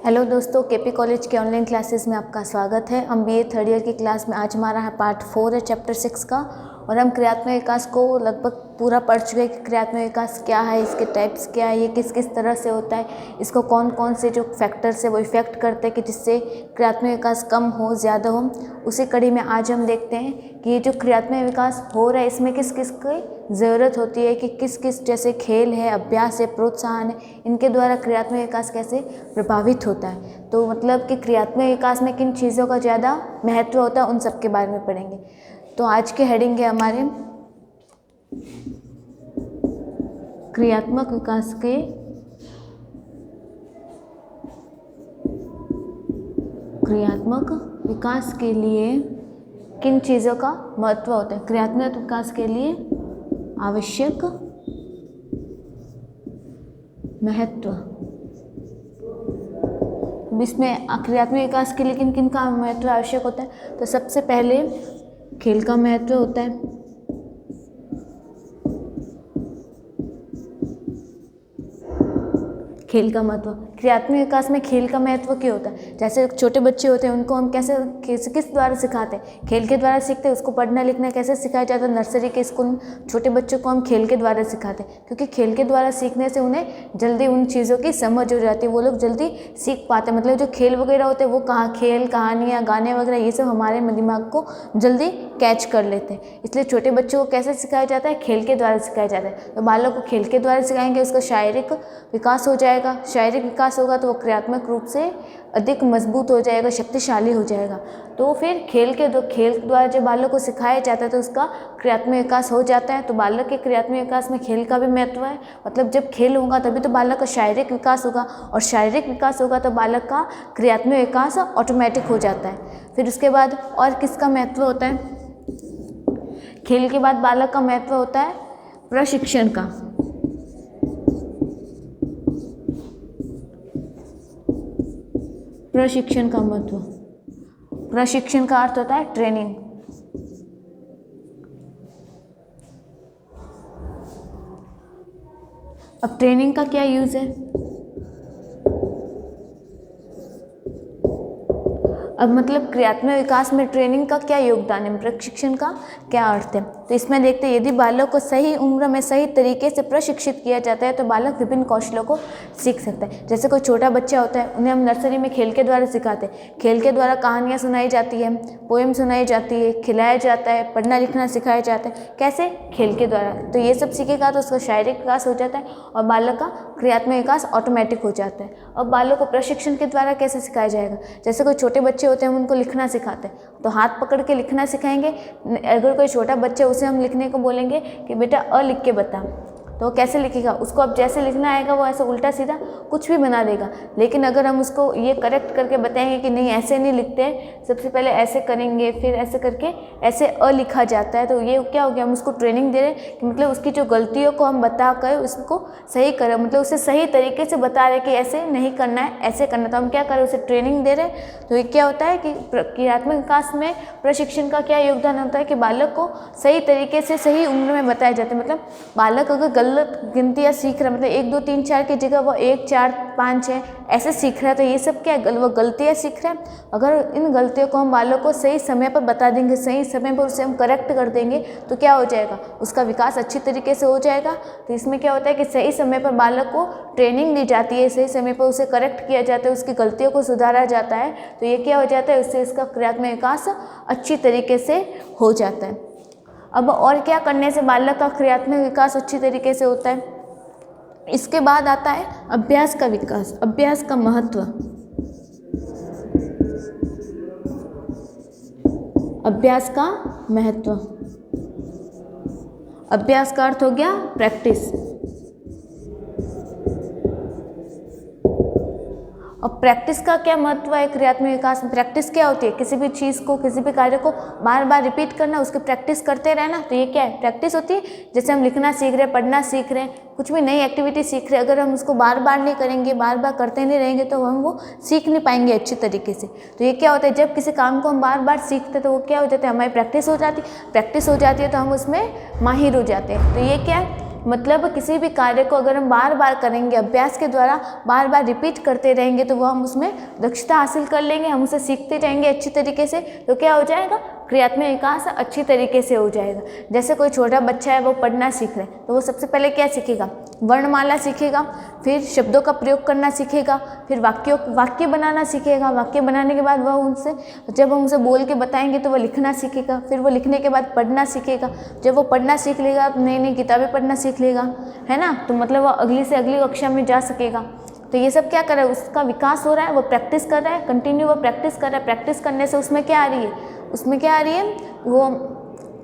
Hello दोस्तों, KP college के online classes में आपका स्वागत है। हम बीए थर्ड ईयर की क्लास में आज हमारा पार्ट 4 है चैप्टर 6 का, और हम क्रियात्मक विकास को लगभग पूरा पढ़ चुके हैं कि क्रियात्मक विकास क्या है, इसके टाइप्स क्या है, ये किस किस तरह से होता है, इसको कौन कौन से जो फैक्टर्स है वो इफेक्ट करते हैं कि जिससे क्रियात्मक विकास कम हो ज़्यादा हो। उसी कड़ी में आज हम देखते हैं कि ये जो क्रियात्मक विकास हो रहा है इसमें किस किस की ज़रूरत होती है, कि किस किस जैसे खेल है, अभ्यास है, प्रोत्साहन है, इनके द्वारा क्रियात्मक विकास कैसे प्रभावित होता है। तो मतलब कि क्रियात्मक विकास में किन चीज़ों का ज़्यादा महत्व होता है उन सब के बारे में पढ़ेंगे। तो आज के हेडिंग है हमारे क्रियात्मक विकास के लिए किन चीज़ों का महत्व होता है। क्रियात्मक विकास के लिए आवश्यक महत्व, इसमें क्रियात्मक विकास के लिए किन किन का महत्व आवश्यक होता है। तो सबसे पहले खेल का महत्व होता है। खेल का महत्व, क्रियात्मक विकास में खेल का महत्व क्यों होता है। जैसे छोटे बच्चे होते हैं उनको हम कैसे किस द्वारा सिखाते हैं, खेल के द्वारा सीखते हैं। उसको पढ़ना लिखना कैसे सिखाया जाता है, नर्सरी के स्कूल में छोटे बच्चों को हम खेल के द्वारा सिखाते हैं, क्योंकि खेल के द्वारा सीखने से उन्हें जल्दी उन चीज़ों की समझ हो जाती है, वो लोग जल्दी सीख पाते हैं। मतलब जो खेल वगैरह होते हैं वो खेल, कहानियाँ, गाने वगैरह ये सब हमारे दिमाग को जल्दी कैच कर लेते हैं। इसलिए छोटे बच्चों को कैसे सिखाया जाता है, खेल के द्वारा सिखाया जाता है। तो बालक को खेल के द्वारा सिखाएंगे, उसका शारीरिक विकास हो जाएगा। शारीरिक विकास होगा तो वो क्रियात्मक रूप से अधिक मजबूत हो जाएगा, शक्तिशाली हो जाएगा। तो फिर खेल द्वारा जब बालक को सिखाया जाता है तो उसका क्रियात्मक विकास हो जाता है। तो बालक के क्रियात्मक विकास में खेल का भी महत्व है। मतलब जब खेल होगा तभी तो बालक का शारीरिक विकास होगा, और शारीरिक विकास होगा तो बालक का क्रियात्मक विकास ऑटोमेटिक हो जाता है। फिर उसके बाद और किसका महत्व होता है, खेल के बाद बालक का महत्व होता है प्रशिक्षण का। प्रशिक्षण का महत्व, प्रशिक्षण का अर्थ होता है ट्रेनिंग। अब ट्रेनिंग का क्या यूज है। अब मतलब क्रियात्मक विकास में ट्रेनिंग का क्या योगदान है, प्रशिक्षण का क्या अर्थ है। तो इसमें देखते हैं, यदि बालक को सही उम्र में सही तरीके से प्रशिक्षित किया जाता है तो बालक विभिन्न कौशलों को सीख सकता है। जैसे कोई छोटा बच्चा होता है, उन्हें हम नर्सरी में खेल के द्वारा सिखाते हैं। खेल के द्वारा कहानियाँ सुनाई जाती है, पोएम सुनाई जाती है, खिलाया जाता है, पढ़ना लिखना सिखाया जाता है। कैसे, खेल के द्वारा। तो ये सब सीखेगा तो उसका शारीरिक विकास हो जाता है और बालक का क्रियात्मक विकास ऑटोमेटिक हो जाता है। अब बालक को प्रशिक्षण के द्वारा कैसे सिखाया जाएगा। जैसे कोई छोटे बच्चे होते हैं, हम उनको लिखना सिखाते हैं तो हाथ पकड़ के लिखना सिखाएंगे। अगर कोई छोटा बच्चा उसे हम लिखने को बोलेंगे कि बेटा अ लिख के बता, तो कैसे लिखेगा। उसको अब जैसे लिखना आएगा वो ऐसे उल्टा सीधा कुछ भी बना देगा। लेकिन अगर हम उसको ये करेक्ट करके बताएंगे कि नहीं ऐसे नहीं लिखते हैं, सबसे पहले ऐसे करेंगे फिर ऐसे करके ऐसे अ लिखा जाता है, तो ये क्या हो गया, हम उसको ट्रेनिंग दे रहे हैं कि मतलब उसकी जो गलतियों को हम बता कर उसको सही करें। मतलब उसे सही तरीके से बता रहे कि ऐसे नहीं करना है, ऐसे करना। तो हम क्या करें, उसे ट्रेनिंग दे रहे हैं। तो ये क्या होता है कि क्रियात्मक विकास में प्रशिक्षण का क्या योगदान होता है कि बालक को सही तरीके से सही उम्र में बताया जाता है। मतलब बालक अगर गलत गिनतियाँ सीख रहा है, मतलब 1 2 3 4 की जगह वो 1 4 5 6 ऐसे सीख रहा है, तो ये सब क्या है, वो गलतियाँ सीख रहा है। अगर इन गलतियों को हम बालक को सही समय पर बता देंगे, सही समय पर उसे हम करेक्ट कर देंगे, तो क्या हो जाएगा, उसका विकास अच्छी तरीके से हो जाएगा। तो इसमें क्या होता है कि सही समय पर बालक को ट्रेनिंग दी जाती है, सही समय पर उसे करेक्ट किया जाता है, उसकी गलतियों को सुधारा जाता है। तो ये क्या हो जाता है, उससे इसका क्रियात्मक विकास अच्छी तरीके से हो जाता है। अब और क्या करने से बालक का क्रियात्मक विकास अच्छी तरीके से होता है। इसके बाद आता है अभ्यास का विकास, अभ्यास का महत्व। अभ्यास का महत्व, अभ्यास का अर्थ हो गया प्रैक्टिस। और प्रैक्टिस का क्या महत्व है क्रियात्मक विकास में। प्रैक्टिस क्या होती है, किसी भी चीज़ को, किसी भी कार्य को बार बार रिपीट करना, उसकी प्रैक्टिस करते रहना। तो ये क्या है, प्रैक्टिस होती है। जैसे हम लिखना सीख रहे हैं, पढ़ना सीख रहे हैं, कुछ भी नई एक्टिविटी सीख रहे हैं, अगर हम उसको बार बार नहीं करेंगे, बार बार करते नहीं रहेंगे तो हम वो सीख नहीं पाएंगे अच्छी तरीके से। तो ये क्या होता है, जब किसी काम को हम बार बार सीखते हैं तो वो क्या हो जाता है, हमारी प्रैक्टिस हो जाती है। प्रैक्टिस हो जाती है तो हम उसमें माहिर हो जाते हैं। तो ये क्या है, मतलब किसी भी कार्य को अगर हम बार बार करेंगे, अभ्यास के द्वारा बार बार रिपीट करते रहेंगे, तो वो हम उसमें दक्षता हासिल कर लेंगे, हम उसे सीखते जाएंगे अच्छी तरीके से, तो क्या हो जाएगा, क्रियात्मक विकास अच्छी तरीके से हो जाएगा। जैसे कोई छोटा बच्चा है, वो पढ़ना सीख रहा है, तो वो सबसे पहले क्या सीखेगा, वर्णमाला सीखेगा, फिर शब्दों का प्रयोग करना सीखेगा, फिर वाक्य बनाना सीखेगा। वाक्य बनाने के बाद वह उनसे, जब हम उसे बोल के बताएंगे तो वह लिखना सीखेगा, फिर वो लिखने के बाद पढ़ना सीखेगा। जब वो पढ़ना सीख लेगा तो नई नई किताबें पढ़ना सीख लेगा, है ना, तो मतलब वो अगली से अगली कक्षा में जा सकेगा। तो ये सब क्या कर रहा है, उसका विकास हो रहा है, वो प्रैक्टिस कर रहा है, कंटिन्यू वो प्रैक्टिस कर रहा है। प्रैक्टिस करने से उसमें क्या आ रही है, उसमें क्या आ रही है, वो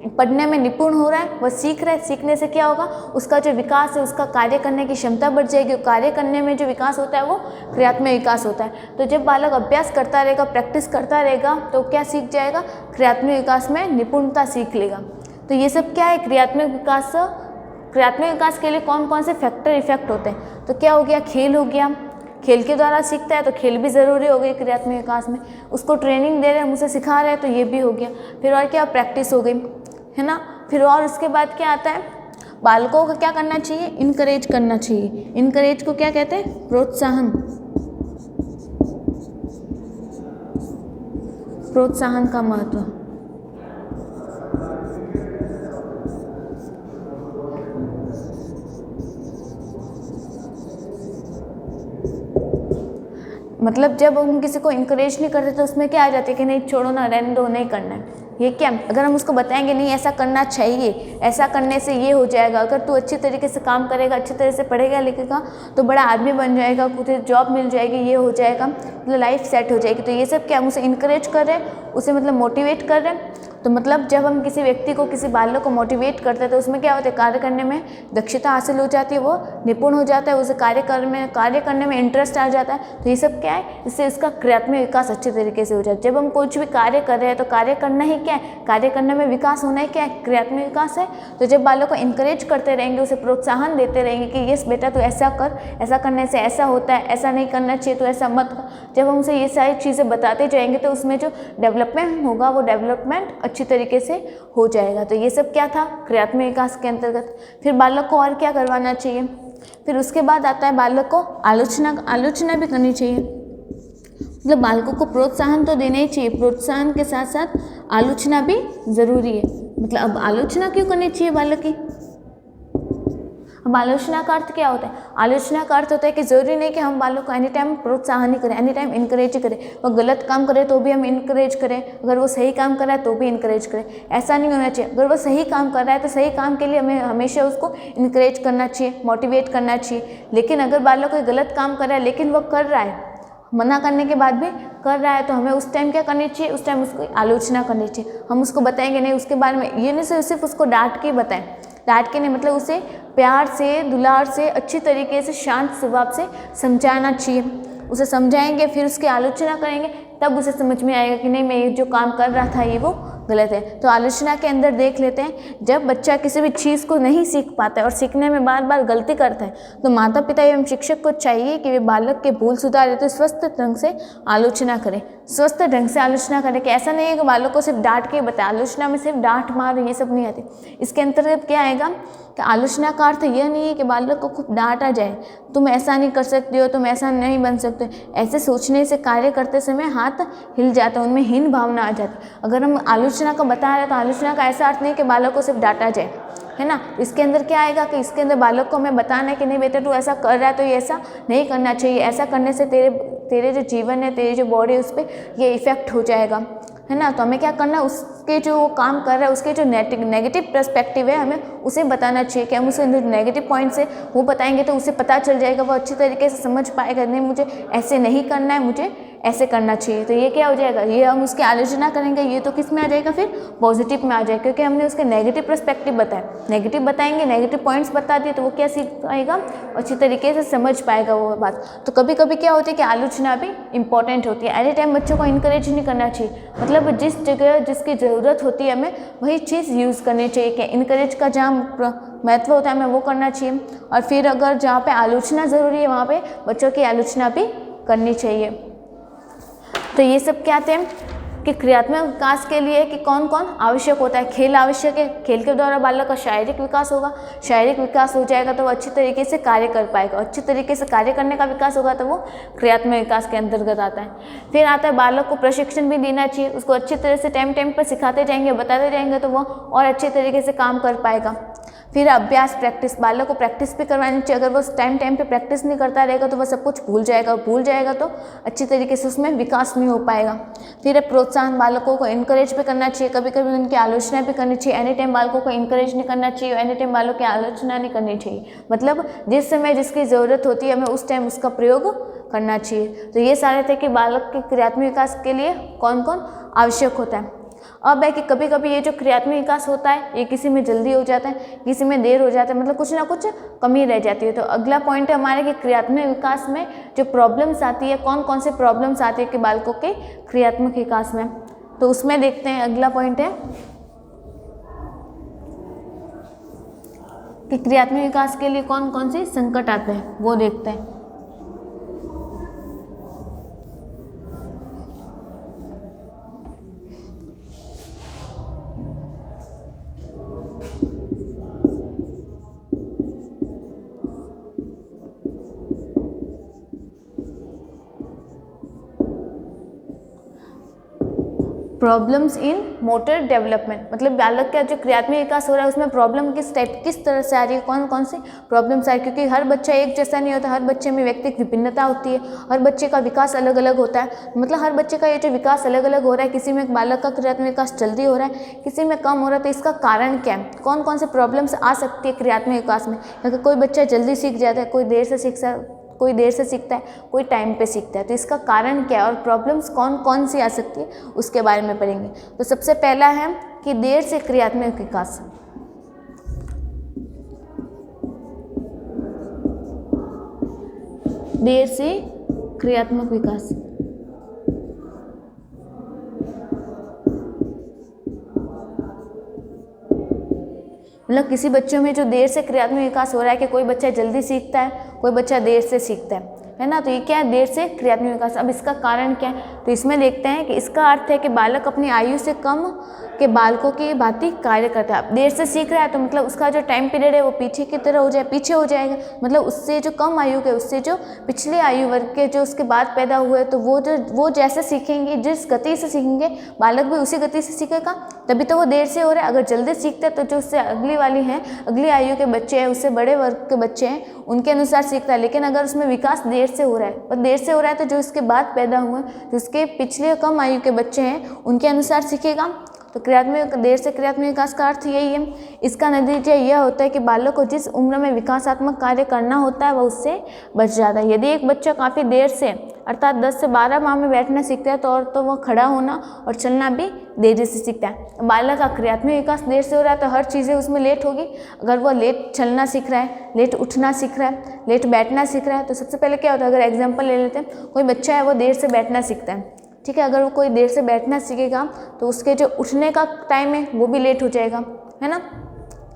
पढ़ने में निपुण हो रहा है, वह सीख रहा है। सीखने से क्या होगा, उसका जो विकास है, उसका कार्य करने की क्षमता बढ़ जाएगी। कार्य करने में जो विकास होता है वो क्रियात्मक विकास होता है। तो जब बालक अभ्यास करता रहेगा, प्रैक्टिस करता रहेगा, तो क्या सीख जाएगा, क्रियात्मक विकास में निपुणता सीख लेगा। तो ये सब क्या है, क्रियात्मक विकास। क्रियात्मक विकास के लिए कौन कौन से फैक्टर इफेक्ट होते हैं, तो क्या हो गया, खेल हो गया, खेल के द्वारा सीखता है, तो खेल भी ज़रूरी हो गई क्रियात्मक विकास में। उसको ट्रेनिंग दे रहे हैं, हम उसे सिखा रहे हैं, तो ये भी हो गया। फिर और क्या, प्रैक्टिस हो गई, है ना। फिर और उसके बाद क्या आता है, बालकों को क्या करना चाहिए, इनकरेज करना चाहिए। इनकरेज को क्या कहते हैं, प्रोत्साहन। प्रोत्साहन का महत्व, मतलब जब हम किसी को इनकरेज नहीं करते तो उसमें क्या आ जाती है कि नहीं छोड़ो ना, रहने दो, नहीं करना है। ये क्या, अगर हम उसको बताएंगे नहीं ऐसा करना चाहिए, ऐसा करने से ये हो जाएगा, अगर तू अच्छी तरीके से काम करेगा, अच्छी तरह से पढ़ेगा लिखेगा, तो बड़ा आदमी बन जाएगा, तुझे जॉब मिल जाएगी, ये हो जाएगा, मतलब लाइफ सेट हो जाएगी। तो ये सब क्या, हम उसे इनकरेज कर रहे हैं, उसे मतलब मोटिवेट कर रहे हैं। तो मतलब जब हम किसी व्यक्ति को, किसी बालक को मोटिवेट करते हैं, तो उसमें क्या होता है, कार्य करने में दक्षता हासिल हो जाती है, वो निपुण हो जाता है, उसे कार्य करने में इंटरेस्ट आ जाता है। तो ये सब क्या है, इससे उसका क्रियात्मक विकास अच्छे तरीके से हो जाता है। जब हम कुछ भी कार्य कर रहे हैं, तो कार्य करना ही क्या है, कार्य करने में विकास होना ही क्या है, क्रियात्मक विकास है। तो जब बालक को इनकरेज करते रहेंगे, उसे प्रोत्साहन देते रहेंगे कि यस बेटा तू ऐसा कर, ऐसा करने से ऐसा होता है, ऐसा नहीं करना चाहिए, तो ऐसा मत कर। जब हम उसे ये सारी चीज़ें बताते जाएंगे, तो उसमें जो डेवलपमेंट होगा, वो डेवलपमेंट अच्छी तरीके से हो जाएगा। तो ये सब क्या था, क्रियात्मक विकास के अंतर्गत। फिर बालक को और क्या करवाना चाहिए, फिर उसके बाद आता है बालक को आलोचना भी करनी चाहिए। मतलब बालकों को प्रोत्साहन तो देना ही चाहिए, प्रोत्साहन के साथ साथ आलोचना भी ज़रूरी है। मतलब अब आलोचना क्यों करनी चाहिए बालक की, अब आलोचना का अर्थ क्या होता है, आलोचना का अर्थ होता है कि ज़रूरी नहीं कि हम बालक को एनी टाइम प्रोत्साहन ही करें, एनी टाइम इनकरेज ही करें। वो गलत काम करे तो भी हम इनकरेज करें, अगर वो सही काम कर रहा है तो भी इनकरेज करें, ऐसा नहीं होना चाहिए। अगर वो सही काम कर रहा है तो सही काम के लिए हमें हमेशा उसको इनकरेज करना चाहिए, मोटिवेट करना चाहिए। लेकिन अगर बालक कोई गलत काम कर रहा है, लेकिन वो कर रहा है, मना करने के बाद भी कर रहा है, तो हमें उस टाइम क्या करनी चाहिए, उस टाइम उसको आलोचना करनी चाहिए। हम उसको बताएंगे नहीं उसके बारे में, ये नहीं सिर्फ उसको डांट के बताएं, डांट के नहीं, मतलब उसे प्यार से, दुलार से, अच्छी तरीके से, शांत स्वभाव से समझाना चाहिए। उसे समझाएंगे, फिर उसकी आलोचना करेंगे, तब उसे समझ में आएगा कि नहीं मैं ये जो काम कर रहा था ये वो गलत है। तो आलोचना के अंदर देख लेते हैं, जब बच्चा किसी भी चीज़ को नहीं सीख पाता है और सीखने में बार बार गलती करता है, तो माता पिता एवं शिक्षक को चाहिए कि वे बालक के भूल सुधारे, तो स्वस्थ ढंग से आलोचना करें, स्वस्थ ढंग से आलोचना करें। कि ऐसा नहीं है कि बालक को सिर्फ डांट के बताए, आलोचना में सिर्फ डांट मार ये सब नहीं आती। इसके अंतर्गत क्या आएगा कि आलोचना का अर्थ यह नहीं है कि बालक को खूब डांटा जाए, तुम ऐसा नहीं कर सकते हो, तुम ऐसा नहीं बन सकते। ऐसे सोचने से कार्य करते समय हाथ हिल जाता है, उनमें हीन भावना आ जाती। अगर हम आलोचना का बता रहे हैं, तो आलोचना का ऐसा अर्थ नहीं कि बालक को सिर्फ डांटा जाए, है ना। इसके अंदर क्या आएगा कि इसके अंदर बालक को हमें बताना है कि नहीं बेटा तू ऐसा कर रहा है तो ये ऐसा नहीं करना चाहिए, ऐसा करने से तेरे जो जीवन है, तेरी जो बॉडी है, उस पर ये इफेक्ट हो जाएगा, है ना। तो हमें क्या करना है, उसके जो वो काम कर रहा है उसके जो नेगेटिव पर्सपेक्टिव है, हमें उसे बताना चाहिए। कि हम उसे नेगेटिव पॉइंट से वो बताएंगे तो उसे पता चल जाएगा, वो अच्छी तरीके से समझ पाएगा, नहीं मुझे ऐसे नहीं करना है, मुझे ऐसे करना चाहिए। तो ये क्या हो जाएगा, ये हम उसकी आलोचना करेंगे, ये तो किस में आ जाएगा, फिर पॉजिटिव में आ जाएगा, क्योंकि हमने उसके नेगेटिव पर्सपेक्टिव बताया। नेगेटिव बताएंगे, नेगेटिव पॉइंट्स बता दिए, तो वो क्या सीख पाएगा, अच्छी तरीके से समझ पाएगा वो बात। तो कभी कभी क्या होता है कि आलोचना भी इंपॉर्टेंट होती है। एनी टाइम बच्चों को इनकरेज नहीं करना चाहिए, मतलब जिस जगह जिसकी ज़रूरत होती है हमें वही चीज़ यूज़ करनी चाहिए। कि इनकरेज का जहाँ महत्व होता है हमें वो करना चाहिए, और फिर अगर जहाँ पे आलोचना ज़रूरी है वहाँ पे बच्चों की आलोचना भी करनी चाहिए। तो ये सब क्या थे, कि क्रियात्मक विकास के लिए कि कौन कौन आवश्यक होता है। खेल आवश्यक है, खेल के द्वारा बालक का शारीरिक विकास होगा, शारीरिक विकास हो जाएगा तो वो अच्छी तरीके से कार्य कर पाएगा, अच्छी तरीके से कार्य करने का विकास होगा तो वो क्रियात्मक विकास के अंतर्गत आता है। फिर आता है बालक को प्रशिक्षण भी देना चाहिए, उसको अच्छी तरह से टाइम टाइम पर सिखाते जाएंगे, बताते जाएंगे तो वो और अच्छे तरीके से काम कर पाएगा। फिर अभ्यास प्रैक्टिस, बालक को प्रैक्टिस भी करवानी चाहिए। अगर वो टाइम टाइम पे प्रैक्टिस नहीं करता रहेगा तो वह सब कुछ भूल जाएगा तो अच्छी तरीके से उसमें विकास नहीं हो पाएगा। फिर प्रोत्साहन, बालकों को इनकरेज भी करना चाहिए, कभी कभी उनकी आलोचना भी करनी चाहिए। एनी टाइम बालकों को इनकरेज नहीं करना चाहिए, एनी टाइम बालों की आलोचना नहीं करनी चाहिए, मतलब जिस समय जिसकी ज़रूरत होती है हमें उस टाइम उसका प्रयोग करना चाहिए। तो ये सारे थे कि बालक के क्रियात्मक विकास के लिए कौन कौन आवश्यक होता है। अब है कि कभी कभी ये जो क्रियात्मक विकास होता है ये किसी में जल्दी हो जाता है, किसी में देर हो जाता है, मतलब कुछ ना कुछ कमी रह जाती है। तो अगला पॉइंट है हमारे कि क्रियात्मक विकास में जो प्रॉब्लम्स आती है, कौन कौन से प्रॉब्लम्स आती है कि बालकों के क्रियात्मक विकास में, तो उसमें देखते हैं। अगला पॉइंट है कि क्रियात्मक विकास के लिए कौन कौन से संकट आते हैं वो देखते हैं। प्रॉब्लम्स इन मोटर डेवलपमेंट, मतलब बालक का जो क्रियात्मक विकास हो रहा है उसमें प्रॉब्लम किस तरह से आ रही है, कौन कौन सी प्रॉब्लम्स आ रही है, क्योंकि हर बच्चा एक जैसा नहीं होता, हर बच्चे में व्यक्तिगत विभिन्नता होती है, हर बच्चे का विकास अलग अलग होता है, मतलब हर बच्चे का ये जो विकास अलग अलग हो रहा है, किसी में बालक का क्रियात्मक विकास जल्दी हो रहा है, किसी में कम हो रहा है, तो इसका कारण क्या है, कौन कौन से प्रॉब्लम्स आ सकती है क्रियात्मक विकास में। क्योंकि कोई बच्चा जल्दी सीख जाता है, कोई देर से सीखता है, कोई टाइम पे सीखता है, तो इसका कारण क्या है और प्रॉब्लम्स कौन कौन सी आ सकती है उसके बारे में पढ़ेंगे। तो सबसे पहला है कि देर से क्रियात्मक विकास। देर से क्रियात्मक विकास, मतलब किसी बच्चों में जो देर से क्रियात्मक विकास हो रहा है कि कोई बच्चा जल्दी सीखता है, कोई बच्चा देर से सीखता है ना, तो ये क्या है, देर से क्रियात्मक विकास। अब इसका कारण क्या है, तो इसमें देखते हैं कि इसका अर्थ है कि बालक अपनी आयु से कम के बालकों की भांति कार्य करता है। अब देर से सीख रहा है तो मतलब उसका जो टाइम पीरियड है वो पीछे हो जाएगा, मतलब उससे जो कम आयु के, उससे जो पिछले आयु वर्ग के जो उसके बाद पैदा हुए, तो वो जैसे सीखेंगे, जिस गति से सीखेंगे बालक भी उसी गति से सीखेगा, तभी तो वो देर से हो रहा है। अगर जल्दी सीखते हैं तो जो उससे अगली आयु के बच्चे हैं, उससे बड़े वर्ग के बच्चे हैं, उनके अनुसार सीखता है। लेकिन अगर उसमें विकास देर से हो रहा है और देर से हो रहा है तो जो इसके बाद पैदा हुए, जो उसके पिछले कम आयु के बच्चे हैं, उनके अनुसार सीखेगा। तो देर से क्रियात्मक विकास का अर्थ यही है। इसका नतीजा यह होता है कि बालक को जिस उम्र में विकासात्मक कार्य करना होता है वह उससे बच जाता है। यदि एक बच्चा काफ़ी देर से अर्थात 10 से 12 माह में बैठना सीखता है तो वह खड़ा होना और चलना भी देरी से सीखता है। बालक का क्रियात्मक विकास देर से हो रहा है तो हर चीज़ें उसमें लेट होगी। अगर वह लेट चलना सीख रहा है, लेट उठना सीख रहा है, लेट बैठना सीख रहा है, तो सबसे पहले क्या होता है, अगर एग्जाम्पल ले लेते हैं, कोई बच्चा है वो देर से बैठना सीखता है, ठीक है, अगर वो कोई देर से बैठना सीखेगा तो उसके जो उठने का टाइम है वो भी लेट हो जाएगा, है ना।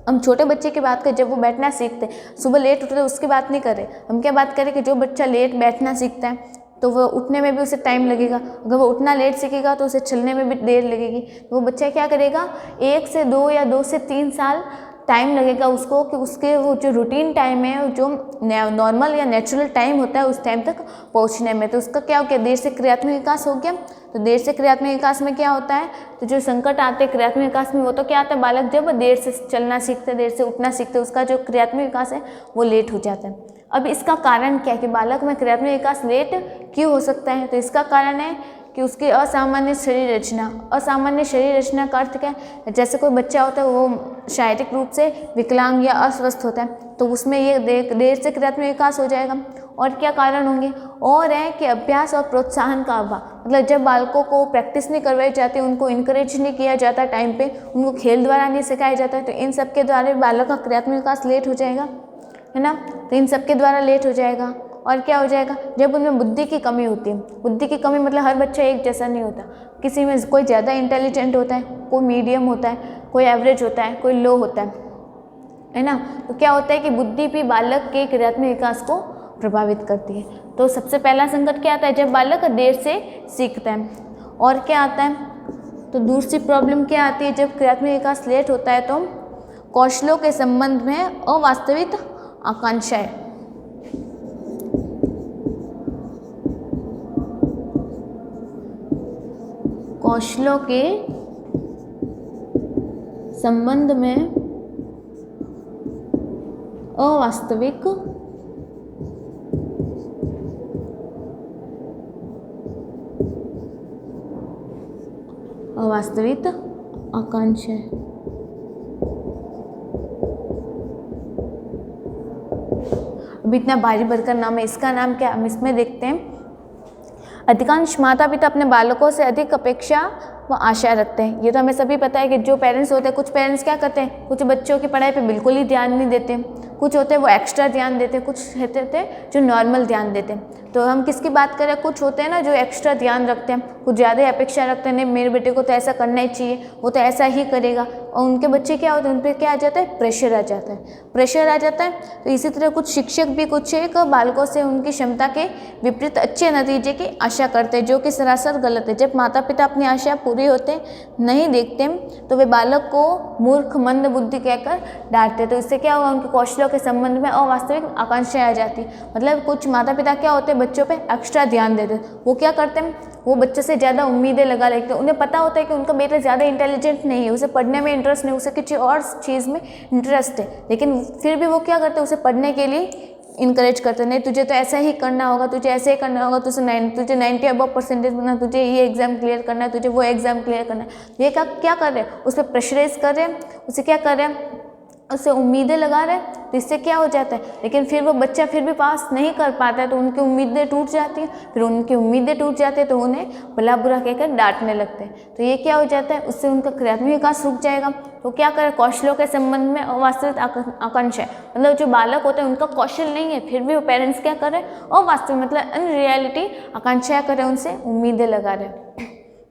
हम छोटे बच्चे की बात करें, जब वो बैठना सीखते हैं, सुबह लेट उठते, उसकी बात नहीं कर रहे, हम क्या बात करें कि जो बच्चा लेट बैठना सीखता है तो वो उठने में भी उसे टाइम लगेगा। अगर वो उठना लेट सीखेगा तो उसे चलने में भी देर लगेगी। तो वो बच्चा क्या करेगा, 1 से 2 या 2 से 3 साल टाइम लगेगा उसको कि उसके वो जो रूटीन टाइम है, जो नॉर्मल या नेचुरल टाइम होता है, उस टाइम तक पहुंचने में। तो उसका क्या हो गया, देर से क्रियात्मक विकास हो गया। तो देर से क्रियात्मक विकास में क्या होता है, तो जो संकट आते हैं क्रियात्मक विकास में, वो तो क्या आता है, बालक जब देर से चलना सीखते, देर से उठना सीखते, उसका जो क्रियात्मक विकास है वो लेट हो जाता है। अब इसका कारण क्या है कि बालक में क्रियात्मक विकास लेट क्यों हो सकता है, तो इसका कारण है कि उसकी असामान्य शरीर रचना। असामान्य शरीर रचना का अर्थ क्या है, जैसे कोई बच्चा होता है वो शारीरिक रूप से विकलांग या अस्वस्थ होता है, तो उसमें ये देर से क्रियात्मक विकास हो जाएगा। और क्या कारण होंगे, और है कि अभ्यास और प्रोत्साहन का अभाव, मतलब जब बालकों को प्रैक्टिस नहीं करवाई जाती, उनको इनकरेज नहीं किया जाता टाइम पे, उनको खेल द्वारा नहीं सिखाया जाता, तो इन सब के द्वारा बालक का क्रियात्मक विकास लेट हो जाएगा, है ना। तो इन सब के द्वारा लेट हो जाएगा। और क्या हो जाएगा, जब उनमें बुद्धि की कमी होती है, बुद्धि की कमी मतलब हर बच्चा एक जैसा नहीं होता, किसी में कोई ज़्यादा इंटेलिजेंट होता है, कोई मीडियम होता है, कोई एवरेज होता है, कोई लो होता है ना। तो क्या होता है कि बुद्धि भी बालक के क्रियात्मक विकास को प्रभावित करती है। तो सबसे पहला संकट क्या आता है, जब बालक देर से सीखता है। और क्या आता है, तो दूसरी प्रॉब्लम क्या आती है, जब क्रियात्मक विकास लेट होता है तो कौशलों के संबंध में अवास्तविक आकांक्षाएं, कौशलों के संबंध में अवास्तविक आकांक्षाएं। अब इतना भारी भरकर नाम है, इसका नाम क्या, हम इसमें देखते हैं। अधिकांश माता पिता अपने बालकों से अधिक अपेक्षा व आशा रखते हैं। ये तो हमें सभी पता है कि जो पेरेंट्स होते हैं, कुछ पेरेंट्स क्या करते हैं, कुछ बच्चों की पढ़ाई पे बिल्कुल ही ध्यान नहीं देते, कुछ होते हैं वो एक्स्ट्रा ध्यान देते, कुछ होते हैं जो नॉर्मल ध्यान देते हैं। तो हम किसकी बात करें, कुछ होते हैं ना जो एक्स्ट्रा ध्यान रखते हैं, कुछ ज़्यादा ही अपेक्षा रखते हैं, नहीं मेरे बेटे को तो ऐसा करना ही चाहिए, वो तो ऐसा ही करेगा, और उनके बच्चे क्या होते हैं, उन पर क्या आ जाता है, प्रेशर आ जाता है, प्रेशर आ जाता है। तो इसी तरह कुछ शिक्षक भी कुछ एक बालकों से उनकी क्षमता के विपरीत अच्छे नतीजे की आशा करते हैं, जो कि सरासर गलत है। जब माता पिता अपनी आशा पूरी होते नहीं देखते तो वे बालक को मूर्ख मंद बुद्धि कहकर डांटते। तो इससे क्या हुआ, उनके कौशलों के संबंध में अवास्तविक आकांक्षाएं आ जाती। मतलब कुछ माता पिता क्या होते हैं, बच्चों पे एक्स्ट्रा ध्यान देते, वो क्या करते हैं, वो बच्चे से ज़्यादा उम्मीदें लगा लेते हैं। उन्हें पता होता है कि उनका बेटा ज़्यादा इंटेलिजेंट नहीं है, उसे पढ़ने में इंटरेस्ट नहीं, उसे किसी और चीज़ में इंटरेस्ट है, लेकिन फिर भी वो क्या करते हैं, उसे पढ़ने के लिए इनकरेज करते हैं। नहीं तुझे तो ऐसा ही करना होगा, तुझे ऐसे ही करना होगा, तुझे 90 अबव परसेंटेज बनना, तुझे ये एग्जाम क्लियर करना है, तुझे वो एग्जाम क्लियर करना है। ये क्या कर रहे हैं, उस पर प्रेशराइज कर रहे हैं, उसे क्या कर रहे हैं, उससे उम्मीदें लगा रहे हैं। तो इससे क्या हो जाता है, लेकिन फिर वो बच्चा फिर भी पास नहीं कर पाता है, तो उनकी उम्मीदें टूट जाती हैं। फिर उनकी उम्मीदें टूट जाती है तो उन्हें भला बुरा कहकर डांटने लगते हैं। तो ये क्या हो जाता है, उससे उनका क्रियात्मक विकास रुक जाएगा। तो क्या करें, कौशलों के संबंध में अवास्तविक आकांक्षा, मतलब जो बालक होते हैं उनका कौशल नहीं है, फिर भी वो पेरेंट्स क्या करें, अवास्तविक मतलब इन रियलिटी आकांक्षाएं करें, उनसे उम्मीदें लगा रहे हैं।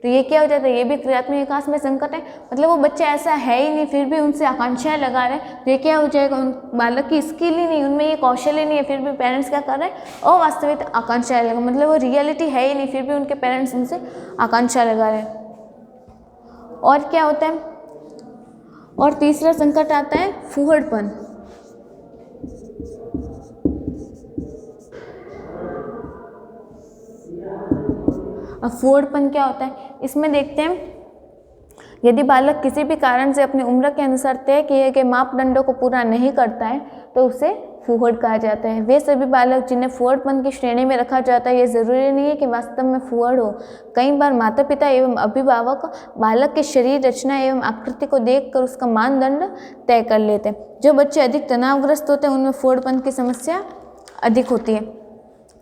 तो ये क्या हो जाता है, ये भी क्रियात्मक विकास में संकट है। मतलब वो बच्चा ऐसा है ही नहीं, फिर भी उनसे आकांक्षाएं लगा रहे हैं। तो ये क्या हो जाएगा, उन बालक की स्किल ही नहीं, उनमें ये कौशल ही नहीं है, फिर भी पेरेंट्स क्या कर रहे हैं, अवास्तविक आकांक्षाएं लगा, मतलब वो रियलिटी है ही नहीं, फिर भी उनके पेरेंट्स उनसे आकांक्षा लगा रहे हैं। और क्या होता है, और तीसरा संकट आता है फूहड़पन। अब फूहड़पन क्या होता है, इसमें देखते हैं, यदि बालक किसी भी कारण से अपनी उम्र के अनुसार तय किए गए मापदंडों को पूरा नहीं करता है तो उसे फूहड़ कहा जाता है। वे सभी बालक जिन्हें फूहड़पन की श्रेणी में रखा जाता है, ये जरूरी नहीं है कि वास्तव में फूहड़ हो। कई बार माता पिता एवं अभिभावक बालक के शरीर रचना एवं आकृति को देखकर उसका मानदंड तय कर लेते हैं। जो बच्चे अधिक तनावग्रस्त होते हैं उनमें फूहड़पन की समस्या अधिक होती है।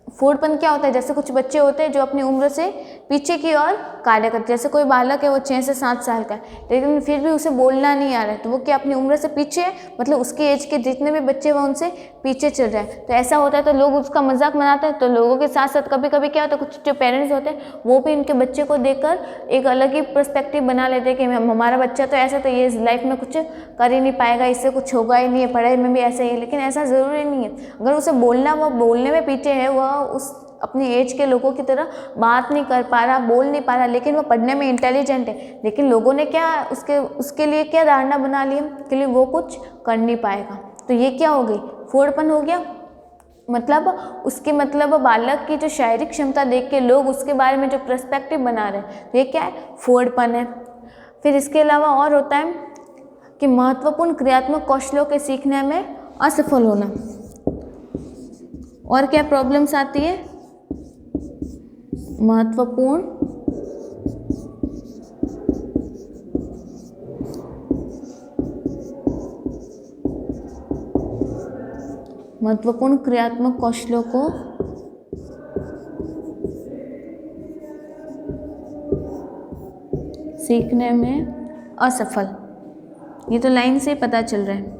फूहड़पन क्या होता है, जैसे कुछ बच्चे होते हैं जो अपनी उम्र से पीछे की ओर कार्य करते हैं। जैसे कोई बालक है, वो 6 से 7 साल का है, लेकिन फिर भी उसे बोलना नहीं आ रहा है, तो वो क्या अपनी उम्र से पीछे है, मतलब उसकी एज के जितने भी बच्चे वो उनसे पीछे चल रहे हैं। तो ऐसा होता है तो लोग उसका मजाक बनाते हैं। तो लोगों के साथ साथ कभी कभी क्या होता है, कुछ जो पेरेंट्स होते हैं वो भी उनके बच्चे को देखकर एक अलग ही पर्सपेक्टिव बना लेते हैं कि हमारा बच्चा तो ऐसा, तो ये लाइफ में कुछ कर ही नहीं पाएगा, इससे कुछ होगा ही नहीं है, पढ़ाई में भी ऐसा ही है। लेकिन ऐसा ज़रूरी नहीं है, अगर उसे बोलना, वो बोलने में पीछे है, वह उस अपनी एज के लोगों की तरह बात नहीं कर पा रहा, बोल नहीं पा रहा, लेकिन वो पढ़ने में इंटेलिजेंट है, लेकिन लोगों ने क्या उसके लिए क्या धारणा बना ली कि लिए वो कुछ कर नहीं पाएगा। तो ये क्या हो गई, फूहड़पन हो गया। मतलब उसके मतलब बालक की जो शारीरिक क्षमता देख के लोग उसके बारे में जो पर्सपेक्टिव बना रहे हैं, तो ये क्या है, फूहड़पन है। फिर इसके अलावा और होता है कि महत्वपूर्ण क्रियात्मक कौशलों के सीखने में असफल होना। और क्या प्रॉब्लम्स आती है, महत्वपूर्ण क्रियात्मक कौशलों को सीखने में असफल। ये तो लाइन से पता चल रहा है।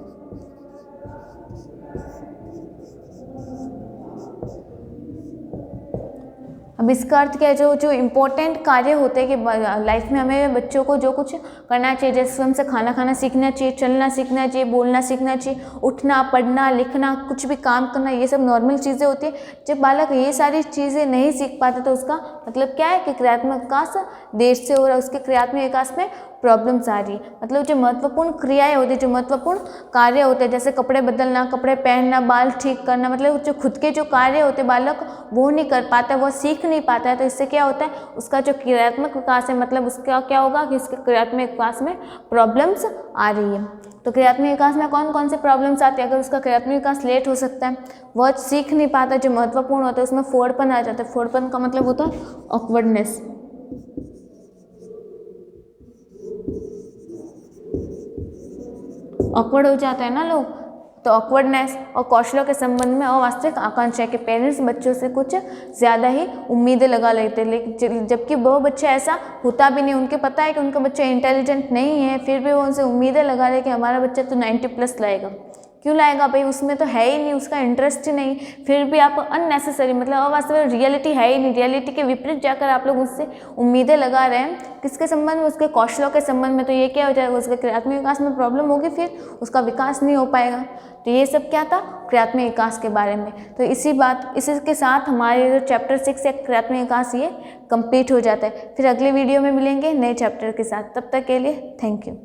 अब अब इसका अर्थ क्या है, जो इम्पोर्टेंट कार्य होते हैं कि लाइफ में हमें बच्चों को जो कुछ करना चाहिए, जैसे हमसे खाना सीखना चाहिए, चलना सीखना चाहिए, बोलना सीखना चाहिए, उठना, पढ़ना, लिखना, कुछ भी काम करना, ये सब नॉर्मल चीज़ें होती है। जब बालक ये सारी चीज़ें नहीं सीख पाते तो उसका मतलब क्या है कि क्रियात्मक विकास देर से हो रहा है, उसके क्रियात्मक विकास में प्रॉब्लम्स आ रही है। मतलब जो महत्वपूर्ण क्रियाएं होती है, जो महत्वपूर्ण कार्य होते हैं, जैसे कपड़े बदलना, कपड़े पहनना, बाल ठीक करना, मतलब जो खुद के जो कार्य होते हैं बालक वो नहीं कर पाता है, वो सीख नहीं पाता है, तो इससे क्या होता है, उसका जो क्रियात्मक विकास है, मतलब उसका क्या होगा कि उसके क्रियात्मक विकास में प्रॉब्लम्स आ रही है। तो क्रियात्मक विकास में कौन कौन से प्रॉब्लम्स आती है? अगर उसका क्रियात्मक विकास लेट हो सकता है, वह सीख नहीं पाता, जो महत्वपूर्ण होता है उसमें फोड़पन आ जाता है। फोड़पन का मतलब होता है ऑकवर्डनेस। ऑकवर्ड हो जाता है ना लोग, तो ऑकवर्डनेस और कौशलों के संबंध में अवास्तविक आकांक्षा है कि पेरेंट्स बच्चों से कुछ ज़्यादा ही उम्मीदें लगा लेते हैं, लेकिन जबकि वो बच्चे ऐसा होता भी नहीं, उनके पता है कि उनका बच्चा इंटेलिजेंट नहीं है, फिर भी वो उनसे उम्मीदें लगा रहे कि हमारा बच्चा तो 90+ लाएगा। क्यों लाएगा भाई, उसमें तो है ही नहीं, उसका इंटरेस्ट ही नहीं, फिर भी आप अननेसेसरी मतलब अवास्तविक, रियलिटी है ही नहीं, रियलिटी के विपरीत जाकर आप लोग उससे उम्मीदें लगा रहे हैं। किसके संबंध में? उसके कौशलों के संबंध में। तो ये क्या हो जाएगा, उसके क्रियात्मक विकास में प्रॉब्लम होगी, फिर उसका विकास नहीं हो पाएगा। तो ये सब क्या था क्रियात्मक विकास के बारे में। तो इसी के साथ हमारे जो चैप्टर 6 है क्रियात्मक विकास ये कंप्लीट हो जाता है। फिर अगले वीडियो में मिलेंगे नए चैप्टर के साथ, तब तक के लिए थैंक यू।